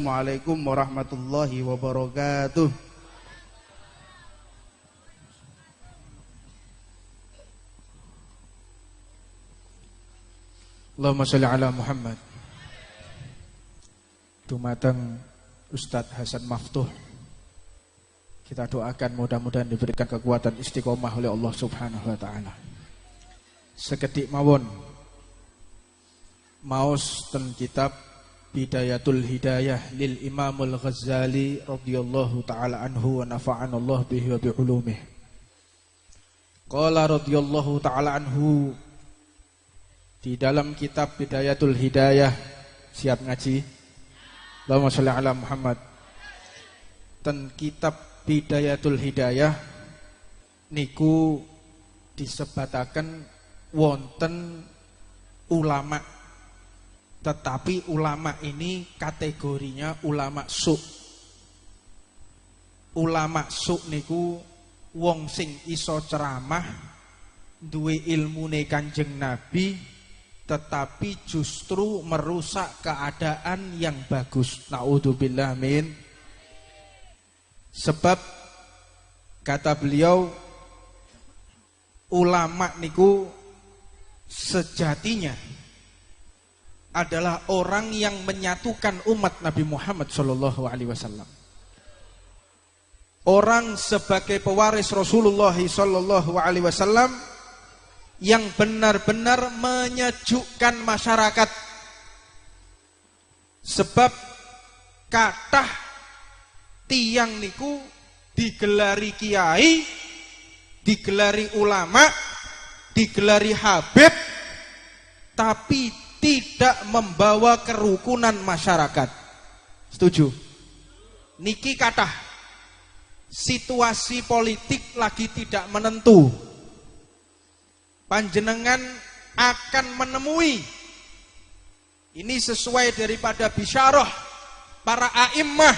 Assalamualaikum warahmatullahi wabarakatuh. Allahumma sholli ala Muhammad. Dumateng Ustadz Hasan Maftuh, kita doakan mudah-mudahan diberikan kekuatan istiqomah oleh Allah Subhanahu wa taala. Sekedik mawon maos ten kitab Bidayatul Hidayah lil Imamul Ghazali radhiyallahu taala anhu wa nafa'ana Allah bihi wa bi ulumih. Qala radhiyallahu taala anhu, di dalam kitab Bidayatul Hidayah, siap ngaji? Allahumma sholli ala Muhammad. Ten kitab Bidayatul Hidayah niku disebataken wonten ulama, tetapi ulama ini kategorinya ulama su'. Ulama su' niku wong sing iso ceramah, duwe ilmune Kanjeng Nabi, tetapi justru merusak keadaan yang bagus. Na'udzubillah min. Sebab kata beliau, ulama niku sejatinya adalah orang yang menyatukan umat Nabi Muhammad SAW. Orang sebagai pewaris Rasulullah SAW yang benar-benar menyejukkan masyarakat. Sebab kathah tiyang niku digelari kiai, digelari ulama, digelari habib, tapi tidak membawa kerukunan masyarakat. Setuju? Niki kathah situasi politik lagi tidak menentu. Panjenengan akan menemui, ini sesuai daripada bisyarah para a'immah,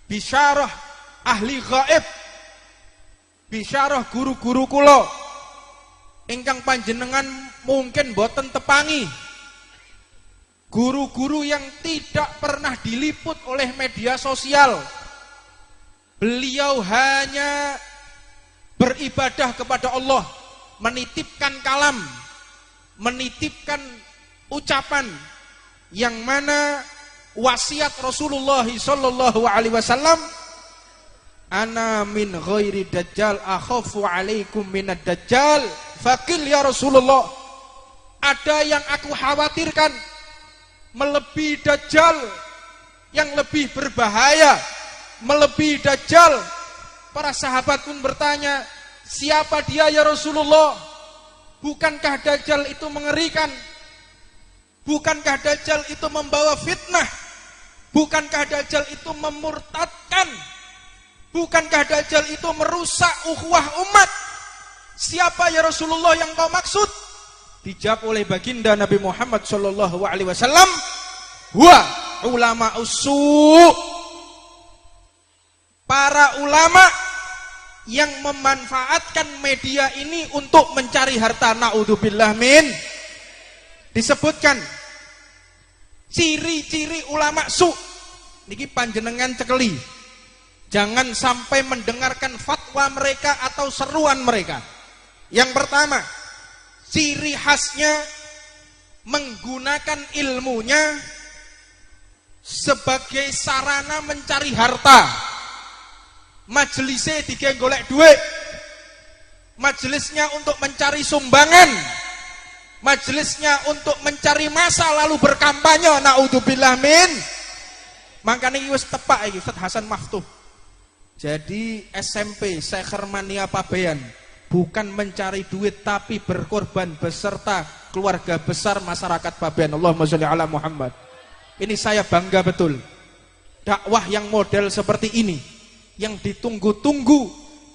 bisyarah ahli gaib, bisyarah guru-guru kula ingkang panjenengan mungkin boten tepangi, guru-guru yang tidak pernah diliput oleh media sosial. Beliau hanya beribadah kepada Allah, menitipkan kalam, menitipkan ucapan yang mana wasiat Rasulullah sallallahu alaihi wasallam, ana min ghairi dajjal akhafu alaikum minad dajjal faqil ya Rasulullah. Ada yang aku khawatirkan melebihi dajjal, yang lebih berbahaya melebihi dajjal. Para sahabat pun bertanya, siapa dia ya Rasulullah? Bukankah dajjal itu mengerikan? Bukankah dajjal itu membawa fitnah? Bukankah dajjal itu memurtadkan? Bukankah dajjal itu merusak ukhuwah umat? Siapa ya Rasulullah yang kau maksud? Dijawab oleh baginda Nabi Muhammad sallallahu alaihi wasallam, huwa ulama usu'. Para ulama yang memanfaatkan media ini untuk mencari harta. Na'udzubillah min. Disebutkan ciri-ciri ulama su. Niki panjenengan cekeli, jangan sampai mendengarkan fatwa mereka atau seruan mereka. Yang pertama, ciri khasnya menggunakan ilmunya sebagai sarana mencari harta. Majelisnya digawe golek duit, majelisnya untuk mencari sumbangan, majelisnya untuk mencari masa lalu berkampanye. Na'udzubillah min. Makanya ini wis tepak iki Ustaz Hasan Maftuh. Jadi SMP Syekh Hermania Pabean bukan mencari duit tapi berkorban beserta keluarga besar masyarakat Pabean. Allahumma sholli ala Muhammad. Ini saya bangga betul. Dakwah yang model seperti ini, yang ditunggu-tunggu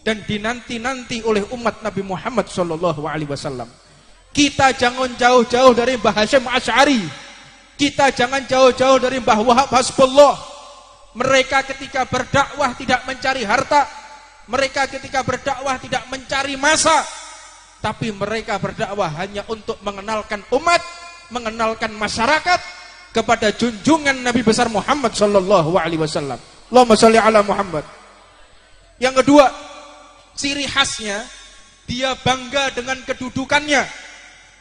dan dinanti-nanti oleh umat Nabi Muhammad sallallahu alaihi wasallam. Kita jangan jauh-jauh dari Mbah Hasyim Asy'ari. Kita jangan jauh-jauh dari Mbah Wahab Hasbullah. Mereka ketika berdakwah tidak mencari harta, mereka ketika berdakwah tidak mencari masa, tapi mereka berdakwah hanya untuk mengenalkan umat, mengenalkan masyarakat kepada junjungan Nabi besar Muhammad sallallahu alaihi wasallam. Allahumma shalli ala Muhammad. Yang kedua, ciri khasnya dia bangga dengan kedudukannya,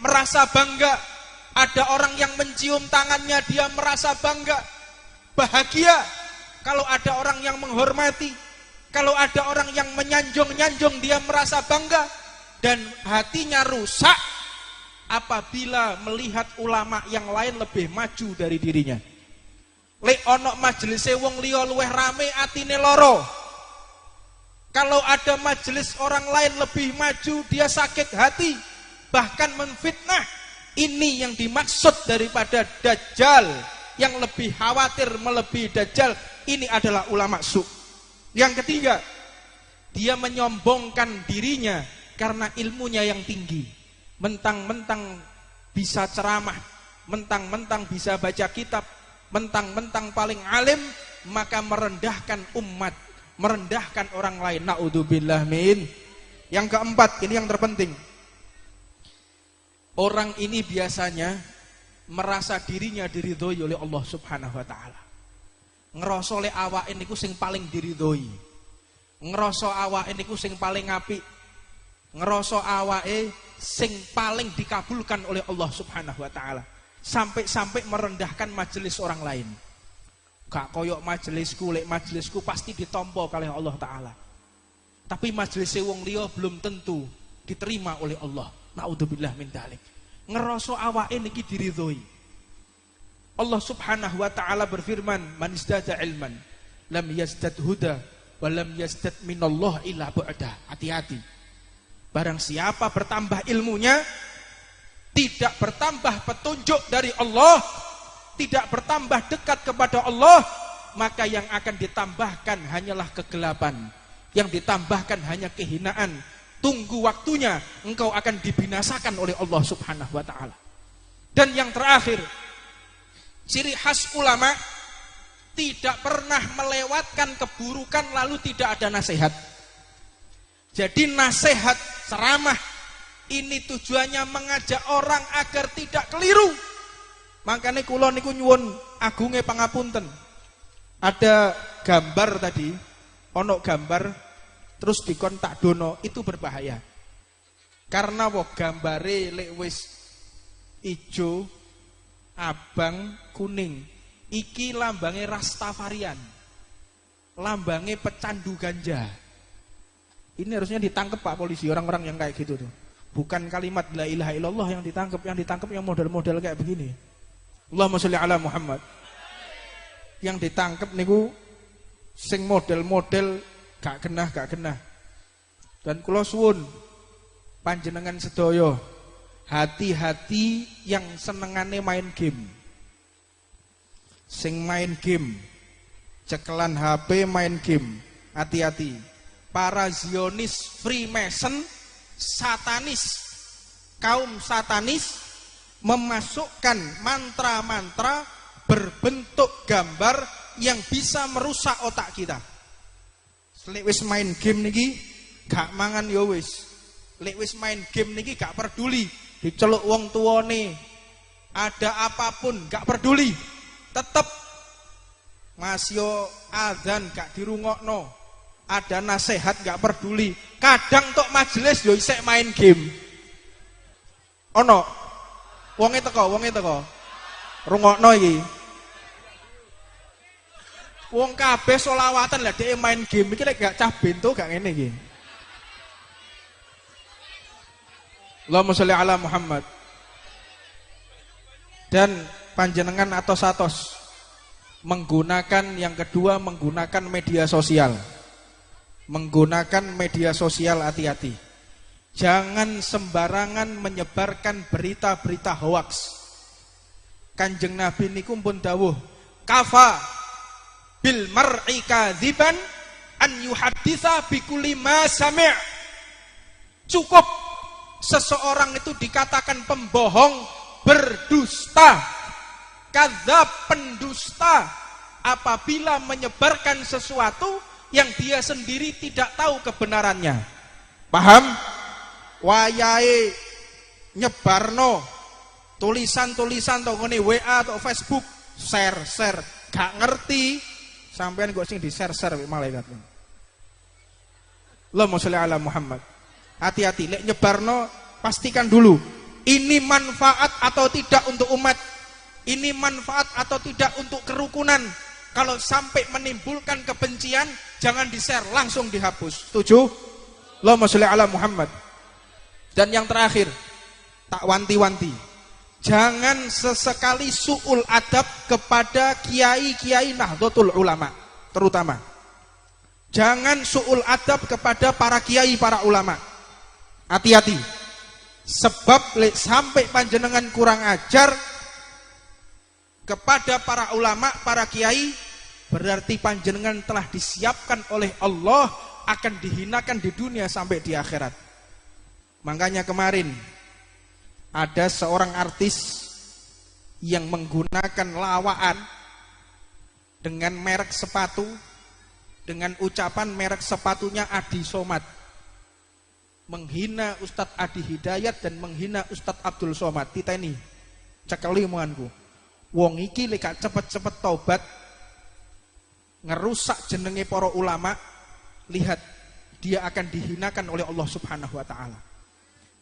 merasa bangga. Ada orang yang mencium tangannya, dia merasa bangga, bahagia. Kalau ada orang yang menghormati, kalau ada orang yang menyanjung-nyanjung, dia merasa bangga. Dan hatinya rusak apabila melihat ulama yang lain lebih maju dari dirinya. Lek ono majelise wong liya luweh rame, atine loro. Kalau ada majelis orang lain lebih maju, dia sakit hati, bahkan menfitnah. Ini yang dimaksud daripada Dajjal, yang lebih khawatir melebihi Dajjal. Ini adalah ulama su. Yang ketiga, dia menyombongkan dirinya karena ilmunya yang tinggi. Mentang-mentang bisa ceramah, mentang-mentang bisa baca kitab, mentang-mentang paling alim, maka merendahkan umat, merendahkan orang lain. Na'udzubillah min. Yang keempat, ini yang terpenting. Orang ini biasanya merasa dirinya diridhoi oleh Allah Subhanahu wa taala. Ngerasa le awake niku sing paling diridhoi. Ngerasa awake niku sing paling apik. Ngerasa awake sing paling dikabulkan oleh Allah Subhanahu wa taala. Sampai-sampai merendahkan majelis orang lain. Gak koyok majelisku, lek majelisku pasti ditampa kalih Allah taala. Tapi majelis wong liya belum tentu diterima oleh Allah. Na'udzubillah min dzalik. Ngerasa awake niki diridhoi. Allah Subhanahu wa taala berfirman, "Man izdada ilman lam yazdad huda wa lam yazdad minallah illa bu'da." Hati-hati. Barang siapa bertambah ilmunya, tidak bertambah petunjuk dari Allah, tidak bertambah dekat kepada Allah, maka yang akan ditambahkan hanyalah kegelapan. Yang ditambahkan hanya kehinaan. Tunggu waktunya, engkau akan dibinasakan oleh Allah Subhanahu wa taala. Dan yang terakhir, ciri khas ulama tidak pernah melewatkan keburukan lalu tidak ada nasihat. Jadi nasihat, ceramah ini tujuannya mengajak orang agar tidak keliru. Makanya kula niku nyuwun agunge pangapunten. Ada gambar tadi, ono gambar terus dikontak dono, itu berbahaya. Karena wong gambare lek wis ijo, abang, kuning, iki lambange Rastafarian, lambange pecandu ganja. Ini harusnya ditangkap Pak polisi, orang-orang yang kayak gitu tuh. Bukan kalimat la ilaha illallah yang ditangkap yang model-model kayak begini. Allahumma sholli ala Muhammad. Yang ditangkap niku sing model-model gak kena. Dan kula suwun panjenengan sedaya hati-hati yang senengane main game. Sing main game, cekelan HP main game, hati-hati. Para Zionis, Freemason, satanis, kaum satanis memasukkan mantra-mantra berbentuk gambar yang bisa merusak otak kita. Lek wis main game niki gak mangan ya wis. Lek wis main game niki gak peduli diceluk wong tuane, ada apapun gak peduli. Tetep masih adzan gak dirungokno, ada nasihat gak peduli. Kadang tok majelis yo isek main game. Ono wonge teko rungokno iki. Wong kabeh selawatan lah dhek main game iki lek gak cah bento gak ngene iki. Allahumma sholli ala Muhammad. Dan panjenengan atos-atos menggunakan yang kedua, menggunakan media sosial. Menggunakan media sosial hati-hati. Jangan sembarangan menyebarkan berita-berita hoax. Kanjeng Nabi niku pun dawuh, kafa bil mar'i kadziban an yuhadditsa bi kulli ma sami'. Cukup seseorang itu dikatakan pembohong, berdusta, kadzab, pendusta apabila menyebarkan sesuatu yang dia sendiri tidak tahu kebenarannya. Paham? Wayahe nyebarno tulisan-tulisan to ngene WA atau Facebook share, gak ngerti, sampean kok sing di share malaikat. Allahumma sholli ala Muhammad. Hati-hati, lek nyebarno pastikan dulu ini manfaat atau tidak untuk umat, ini manfaat atau tidak untuk kerukunan. Kalau sampai menimbulkan kebencian, jangan di-share, langsung dihapus. Setuju? Allahumma sholli ala Muhammad. Dan yang terakhir, tak wanti-wanti, jangan sesekali su'ul adab kepada kiai-kiai Nahdlatul Ulama, terutama. Jangan su'ul adab kepada para kiai, para ulama. Hati-hati. Sebab sampai panjenengan kurang ajar kepada para ulama, para kiai, berarti panjenengan telah disiapkan oleh Allah akan dihinakan di dunia sampai di akhirat. Makanya kemarin ada seorang artis yang menggunakan lawaan dengan merek sepatu, dengan ucapan merek sepatunya Adi Somad, menghina Ustadz Adi Hidayat dan menghina Ustadz Abdul Somad. Titeni cekeli omonganku, wong iki lek gak cepet-cepet taubat ngerusak jenenge para ulama, lihat dia akan dihinakan oleh Allah Subhanahu wa taala.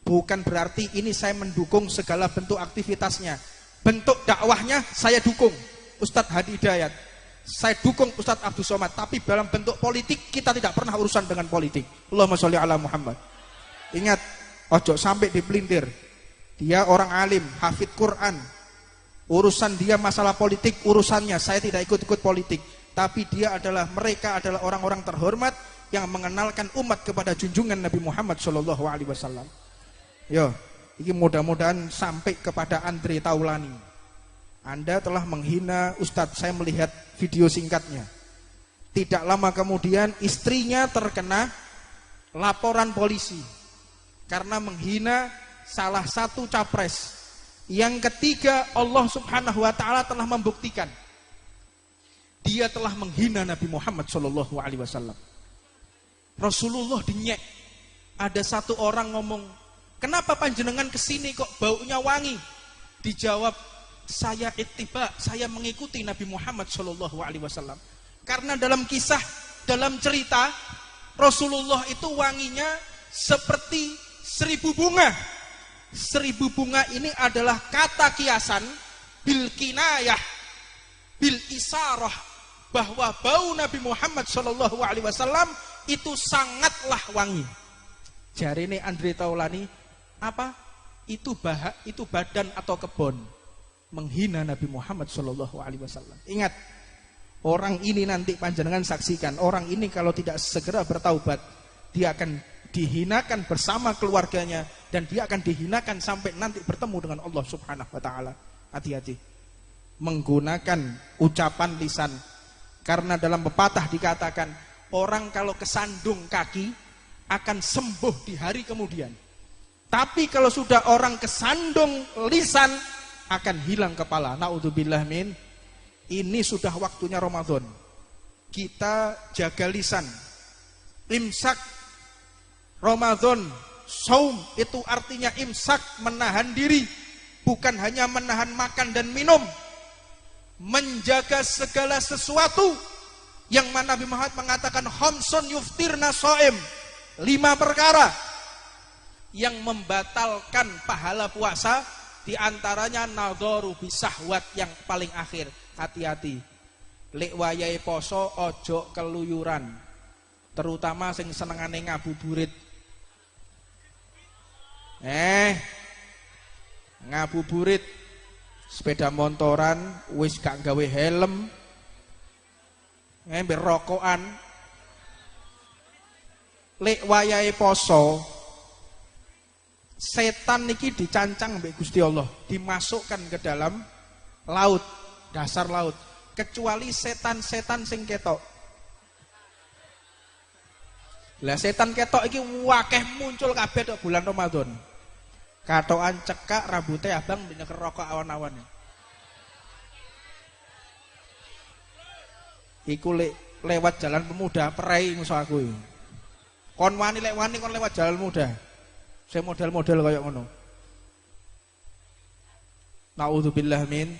Bukan berarti ini saya mendukung segala bentuk aktivitasnya. Bentuk dakwahnya saya dukung Ustadz Hadi Hidayat, saya dukung Ustadz Abdul Somad, tapi dalam bentuk politik kita tidak pernah urusan dengan politik. Allahumma sholli ala Muhammad. Ingat, ojo sampai dipelintir. Dia orang alim, hafid Quran. Urusan dia masalah politik, urusannya. Saya tidak ikut-ikut politik. Tapi mereka adalah orang-orang terhormat yang mengenalkan umat kepada junjungan Nabi Muhammad SAW. Yo, ini mudah-mudahan sampai kepada Andre Taulani. Anda telah menghina Ustadz, saya melihat video singkatnya. Tidak lama kemudian istrinya terkena laporan polisi karena menghina salah satu capres. Yang ketiga, Allah Subhanahu wa taala telah membuktikan dia telah menghina Nabi Muhammad SAW. Rasulullah dinyek. Ada satu orang ngomong, kenapa panjenengan kesini kok baunya wangi? Dijawab, saya ittiba, saya mengikuti Nabi Muhammad SAW. Karena dalam kisah, dalam cerita, Rasulullah itu wanginya seperti 1000 bunga. 1000 bunga ini adalah kata kiasan bil kinayah, bil isarah, bahwa bau Nabi Muhammad SAW itu sangatlah wangi. Jari ini Andre Taulani, apa? Itu badan atau kebon, menghina Nabi Muhammad SAW. Ingat, orang ini nanti panjenengan saksikan, orang ini kalau tidak segera bertaubat, dia akan dihinakan bersama keluarganya, dan dia akan dihinakan sampai nanti bertemu dengan Allah Subhanahu wa taala. Hati-hati menggunakan ucapan lisan, karena dalam pepatah dikatakan orang kalau kesandung kaki akan sembuh di hari kemudian. Tapi kalau sudah orang kesandung lisan akan hilang kepala. Naudzubillah min. Ini sudah waktunya Ramadan. Kita jaga lisan. Imsak Ramadan, saum itu artinya imsak, menahan diri, bukan hanya menahan makan dan minum, menjaga segala sesuatu yang mana Nabi Muhammad mengatakan khamsun yuftirna shaim, 5 perkara yang membatalkan pahala puasa, diantaranya nadharu bisahwat, yang paling akhir. Hati-hati, lek wayahe poso ojo keluyuran, terutama sing senengane ngabuburit. Ngabuburit, sepeda motoran, wis gak gawe helm, ngambil rokokan. Lek wayahe poso, setan niki dicancang mbek Gusti Allah, dimasukkan ke dalam laut, dasar laut, kecuali setan-setan sing ketok. Lah setan ketok iki wakeh muncul kabeh tok bulan Ramadan. Katokan cekak, rambutnya abang nyeker rokok awan-awan. Iku lewat jalan pemuda perai musuh aku. Kon wani lek wani kon lewat jalan muda. Saya model-model kayak ngono. Naudzubillah min.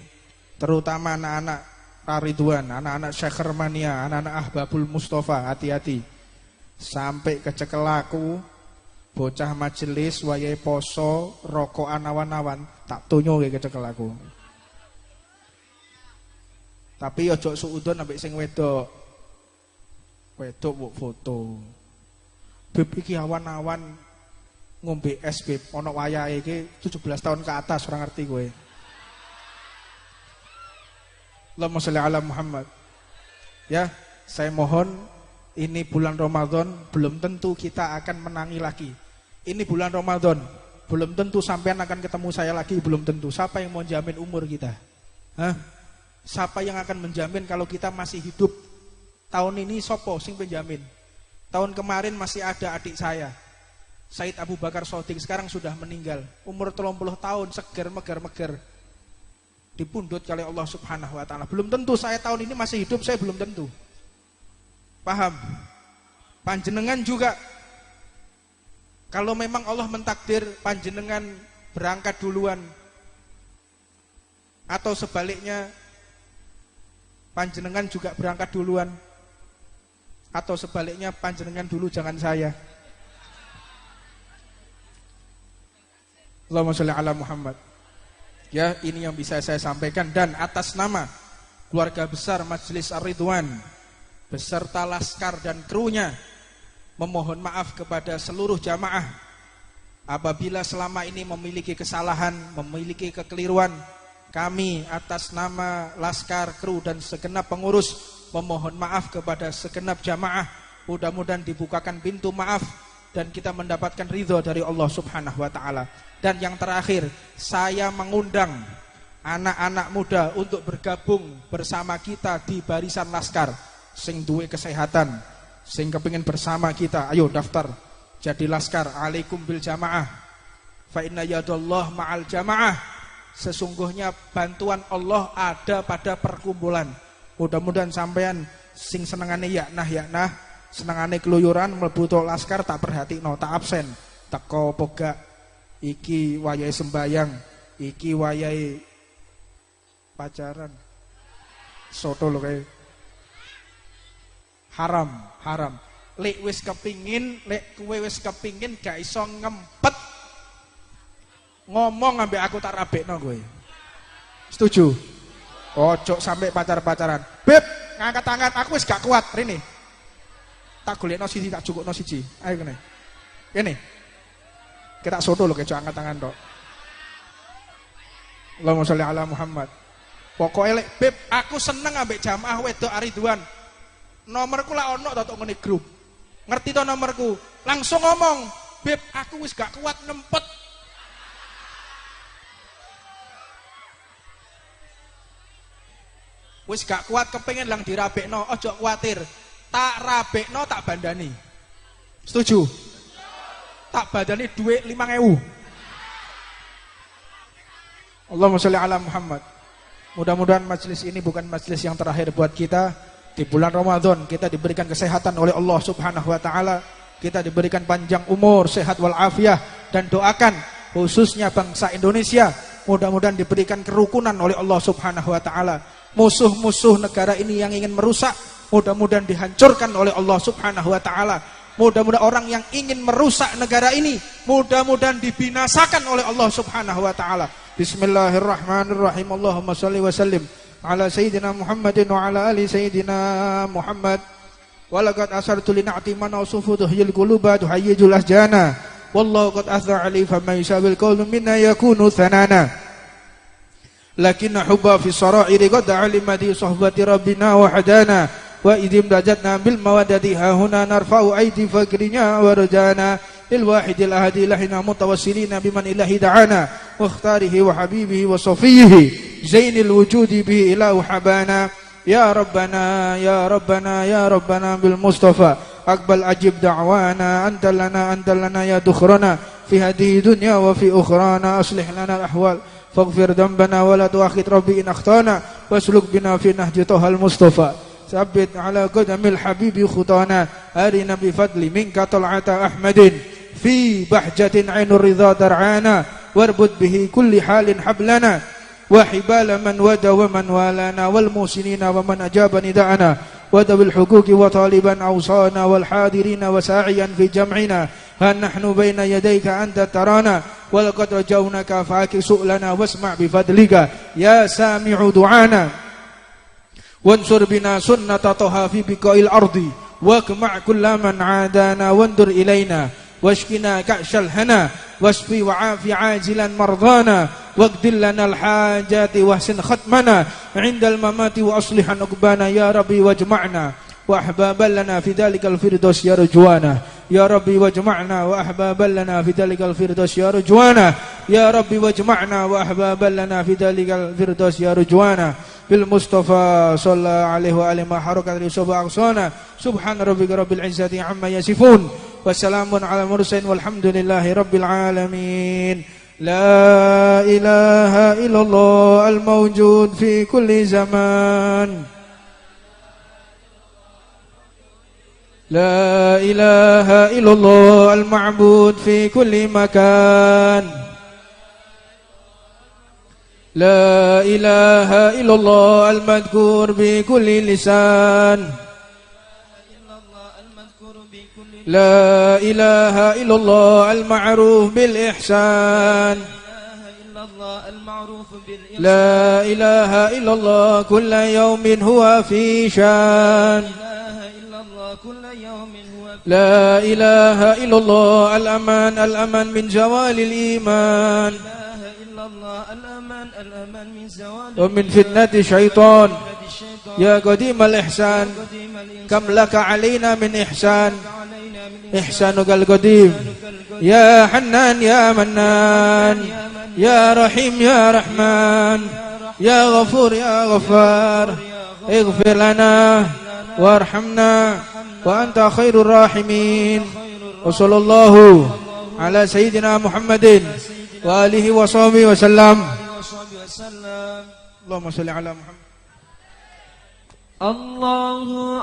terutama anak-anak Ridwan, anak-anak Syekh Hermania, anak-anak Ahbabul Mustafa, hati-hati. Sampai kecekel aku, bocah majelis wayahe poso, rokokan awan-awan, tak tunyo kecekel aku. Tapi ojo suudon ambek sing wedok. Wedok mbok foto. Beb iki awan-awan ngombe es beb, ana wayahe iki 17 tahun ke atas, ora ngerti kowe. Allahumma sholli ala Muhammad. Ya, saya mohon, ini bulan Ramadan, belum tentu kita akan menangi lagi. Ini bulan Ramadan, belum tentu sampean akan ketemu saya lagi, belum tentu. Siapa yang mau jamin umur kita? Hah? Siapa yang akan menjamin kalau kita masih hidup? Tahun ini sopo sing penjamin? Tahun kemarin masih ada adik saya, Said Abu Bakar Shodiq, sekarang sudah meninggal. Umur 30 tahun, seger, meger. Dipundhut oleh Allah Subhanahu wa taala. Belum tentu saya tahun ini masih hidup, saya belum tentu. Paham? Panjenengan juga, kalau memang Allah mentakdir panjenengan berangkat duluan, atau sebaliknya panjenengan juga berangkat duluan, atau sebaliknya panjenengan dulu jangan saya. Allahumma sholli ala Muhammad. Ya, ini yang bisa saya sampaikan, dan atas nama keluarga besar Majelis Ar-Ridwan beserta laskar dan krunya memohon maaf kepada seluruh jamaah apabila selama ini memiliki kesalahan, memiliki kekeliruan. Kami atas nama laskar, kru dan segenap pengurus memohon maaf kepada segenap jamaah. Mudah-mudahan dibukakan pintu maaf dan kita mendapatkan ridho dari Allah Subhanahu wa taala. Dan yang terakhir, saya mengundang anak-anak muda untuk bergabung bersama kita di barisan laskar. Sing duwe kesehatan, sing kepingin bersama kita, ayo daftar jadi laskar. Alaikum bil jamaah, fa inna yadallah ma'al jamaah. Sesungguhnya bantuan Allah ada pada perkumpulan. Mudah-mudahan sampean sing senengane yaknah, senengane keluyuran mlebu laskar tak perhatikno, tak absen, teko pogak. Iki wayahe sembayang, iki wayahe pacaran. Soto lho kae. Haram. Lek kowe wis kepingin gak iso ngempet ngomong ambek aku tak rabekno kowe. Setuju? Ojo sampai pacaran. Beb, ngangkat-angkat aku wis gak kuat rene. Tak golekno siji, tak cukupno siji. Ayo kene. Kene. Kita soto lho kejo angkat tangan tok. Allahumma sholli ala Muhammad. Pokoke lek beb aku seneng ambek jamaah wedok Ridwan. Nomorku lak ono tok ngene grup. Ngerti to nomorku? Langsung ngomong, "Beb, aku wis gak kuat ngempet." Wis gak kuat kepengin lang dirabekno, ojo kuwatir. Tak rabekno tak bandani. Setuju? Tak badani duit 5.000. Allahumma sholli ala Muhammad. Mudah-mudahan majelis ini bukan majelis yang terakhir buat kita. Di bulan Ramadan kita diberikan kesehatan oleh Allah Subhanahu wa taala. Kita diberikan panjang umur, sehat wal afiah, dan doakan khususnya bangsa Indonesia mudah-mudahan diberikan kerukunan oleh Allah Subhanahu wa taala. Musuh-musuh negara ini yang ingin merusak mudah-mudahan dihancurkan oleh Allah Subhanahu wa taala. Mudah-mudahan orang yang ingin merusak negara ini mudah-mudahan dibinasakan oleh Allah Subhanahu wa taala. Bismillahirrahmanirrahim. Allahumma shalli wa sallim ala sayyidina Muhammadin wa ala ali sayyidina Muhammad. Wa laqad asartu li na'ti man usufu tuhyil quluba tuhayyijul asjana. Wallahu qad athar ali faman yusabil qawlu minna yakunu thanana. Lakinna hubba fi sara'iri qad alima di sohbati rabbina wa hadana. Wa idim dajatna bil mawadati hahuna narfa'u aidi fakrinya warjana lil wahidil ahadi lahina mutawassilina biman ilahi da'ana wa ikhtarihi wa habibihi wa safihi zainil wujudi bihi ilahu habana ya rabbana ya rabbana ya rabbana bil mustafa aqbal ajib da'wana anta lana ya dukhrana fi hadhihi dunya wa fi ukhrana aslih lana al ahwal faghfir dhanbana wa la tu'akhid rabbi in akhtana wasluk bina fi nahji tahal mustafa Sabbit ala qadamil habibi khutana arina bi fadli minka tal'ata ahmadin fi bahjatin ainur ridha dar'ana warbud bihi kulli halin hablana وحبال من ود ومن والانا والمحسنين ومن أجاب نداءنا وذوي الحقوق وطالبا أوصانا والحاضرين وساعيا في جمعنا ها نحن بين يديك أنت ترانا ولقد رجونك فاكس سؤلنا واسمع بفضلك يا سامع دعانا وانصر بنا سنة طه في بقاء الأرض واقمع كل من عادانا وانظر إلينا واشكنا كأش الهنا واشفي وعافي عاجلا مرضانا واقض لنا الحاجات واحسن ختمنا عند الممات وأصلح عقبانا يا ربي واجمعنا وأحبابا لنا في ذلك الفردوس يا رجوانا يا ربي واجمعنا وأحبابا لنا في ذلك الفردوس يا رجوانا يا ربي واجمعنا وأحبابا لنا في ذلك الفردوس يا رجوانا بالمصطفى صلى الله عليه وآله ما حركت رسوب أغصانا سبحان ربك رب العزة عما يصفون وسلام على المرسلين والحمد لله رب العالمين لا إله إلا الله الموجود في كل زمان لا إله إلا الله المعبود في كل مكان لا إله إلا الله المذكور بكل لسان لا إله إلا الله المعروف بالإحسان لا إله إلا الله كل يوم هو في شان لا إله إلا الله الأمان الأمان من زوال الإيمان ومن فتنة الشيطان يا قديم الإحسان كم لك علينا من إحسان إحسانك القديم يا حنان يا منان يا رحيم يا رحمن يا غفور يا غفار اغفر لنا وارحمنا وأنت خير الراحمين وصلى الله على سيدنا محمد وآله وصحبه وسلم اللهم صل على محمد الله